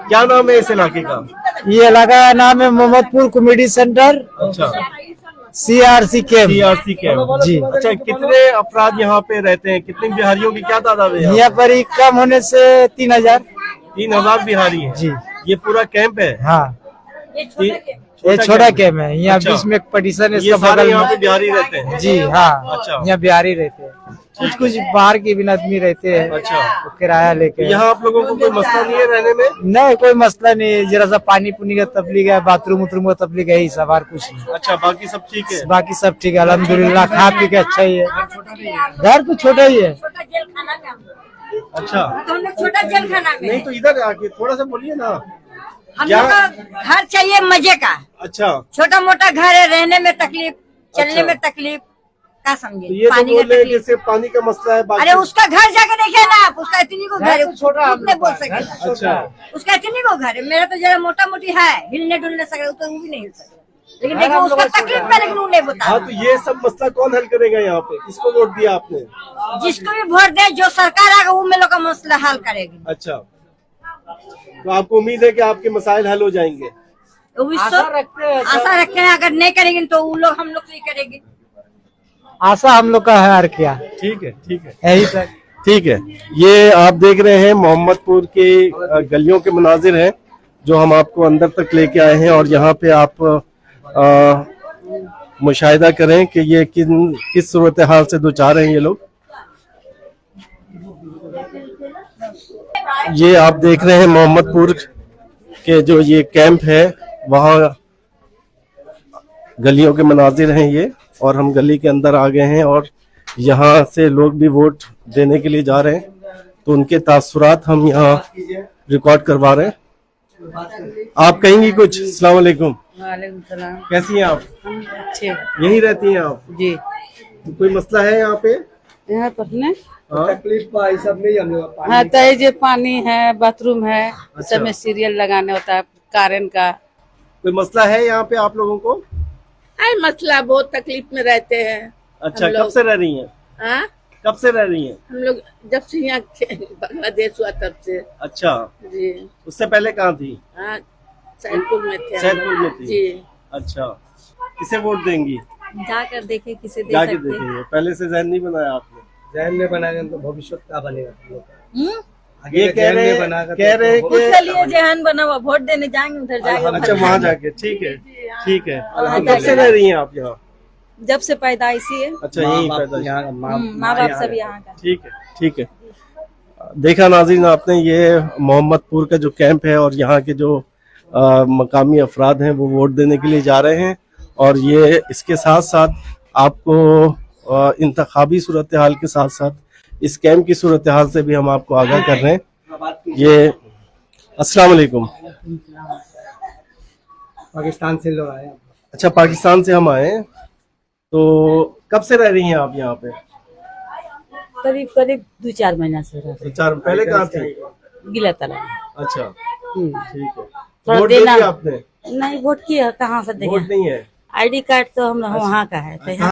क्या नाम है इस इलाके का? ये इलाका का नाम है मोहम्मदपुर कॉमेडी सेंटर, अच्छा, CRC कैंप। CRC कैंप जी। अच्छा, कितने अफराद यहाँ पे रहते हैं? कितने बिहारियों की क्या तादाद है यहाँ पर ही कम होने से 3000। 3000 बिहारी है जी। ये पूरा कैंप है? हाँ, ये छोटा कैंप है। यहाँ अच्छा। बीच में एक पटिशन है, ये इसका सारे बगल यहाँ पे में। बिहारी रहते हैं? जी हाँ। अच्छा। यहाँ बिहारी रहते हैं, कुछ कुछ बाहर के भी आदमी रहते हैं। अच्छा। तो किराया लेके। यहाँ आप लोगों को कोई मसला नहीं है रहने में? नहीं, कोई मसला नहीं है। जरा सा पानी पुनी का तकलीफ है, बाथरूम उथरूम का तकलीफ है, यही सब, और कुछ नहीं। अच्छा, बाकी सब ठीक है? बाकी सब ठीक है, अल्हम्दुलिल्लाह। खा पी के अच्छा ही है। घर तो छोटा ही है। अच्छा, तो हम लोग छोटा जेल खाना में नहीं तो इधर आके थोड़ा सा बोलिए ना। हम क्या? लोग का घर चाहिए मजे का। अच्छा, छोटा मोटा घर है, रहने में तकलीफ, चलने अच्छा। में तकलीफ, क्या समझे? तो ये तो पानी बोल का रहे हैं कि तकलीफ। सिर्फ पानी का मसला है, बाकी अरे उसका घर जाके देखिए ना आप, उसका इतनी को घर है, तो छोटा हम उतने लोग बोल का, सके। घर अच्छा, उसका इतनी को घर है, मेरा तो जरा मोटा मोटी है, हिलने डुलने सके तो वो भी नहीं हिल सके। लेकिन घर देखिए हम उसका लोग का तकलीफ छोटा में, लेकिन वो नहीं बता। हाँ, तो ये सब मसला कौन हल करेगा यहाँ पे? किसको वोट दिया आपने? जिसको भी वोट दे, जो सरकार आएगा वो में लोग का मसला हल करेगी। अच्छा, तो आपको उम्मीद है कि आपके मसाइल हल हो जाएंगे? वो भी आशा रखते हैं। आशा रखते हैं, अगर नहीं करेंगे तो वो लोग हम लोग से ही करेंगे। आशा हम लोग का है, और क्या। ठीक है, ठीक है, यही तक। ठीक है। ये आप देख रहे हैं मोहम्मदपुर के गलियों के मनाजिर हैं जो हम आपको अंदर तक लेके आए हैं, और यहाँ पे आप मुशाहिदा करें कि ये किस सूरत हाल से दो चार हैं ये लोग। ये आप देख रहे हैं मोहम्मदपुर के जो ये कैंप है, वहाँ गलियों के मनाजिर हैं ये, और हम गली के अंदर आ गए हैं और यहाँ से लोग भी वोट देने के लिए जा रहे हैं, तो उनके तासुरात हम यहाँ रिकॉर्ड करवा रहे हैं। आप कहेंगी कुछ? अस्सलाम वालेकुम। वालेकुम सलाम। कैसी हैं आप? अच्छे। यहीं रहती हैं आप? जी। कोई मसला है यहाँ पे? यहाँ पर नहीं। तकलीफ सब नहीं हम लोग। हाँ, तो ये जो पानी है, बाथरूम है, अच्छा। सब में सीरियल लगाने होता है, कारण का। कोई मसला है यहाँ पे आप लोगों को? आई मसला, बहुत तकलीफ में रहते हैं। अच्छा, हम कब लोग- से रह रही हैं? हाँ, कब से रह रही हैं? हम लोग जब से यहाँ बांग्लादेश हुआ तब से। अच्छा, जी। उससे पहले कहाँ थी? हाँ, सैदपुर में थे। सैदपुर में थी? जी। अच्छा, किसे वोट देंगी? जाकर देखे किसे दे जाके सकते हैं। देखेंगे। पहले से जहन नहीं बनाया आपने? जहन में बनाएंगे तो भविष्य क्या बनेगा? ये कह रहे हैं उसके लिए कि जहन बना हुआ, वोट देने जाएंगे उधर जाएगा। अच्छा, वहाँ जाके। ठीक है, ठीक है। तो कब से रह रही हैं आप यहाँ? जब से पैदाइशी है, अच्छा, यहीं पैदा। माँ बाप सब यहाँ का। ठीक है, ठीक है। देखा नाज़रीन आपने, ये मोहम्मदपुर का जो कैंप है और यहाँ के जो मकामी अफराद हैं वो वोट देने के लिए जा रहे हैं, और ये इसके साथ साथ आपको इंतखाबी सूरत हाल के साथ साथ इस कैंप की सूरत हाल से भी हम आपको आगाह कर रहे हैं। ये अस्सलाम वालेकुम। पाकिस्तान से लोग आए। अच्छा, पाकिस्तान से हम आए हैं। तो कब से रह रही हैं आप यहाँ पे? करीब करीब 2-4 महीना से रह तो चार पहले कहाँ थी? गिला ताला। अच्छा, ठीक है। थोड़ा वोट दे देना- दिया आपने? नहीं, वोट किया कहाँ से देंगे? वोट नहीं है? ID कार्ड तो हम वहाँ का है। तो यहाँ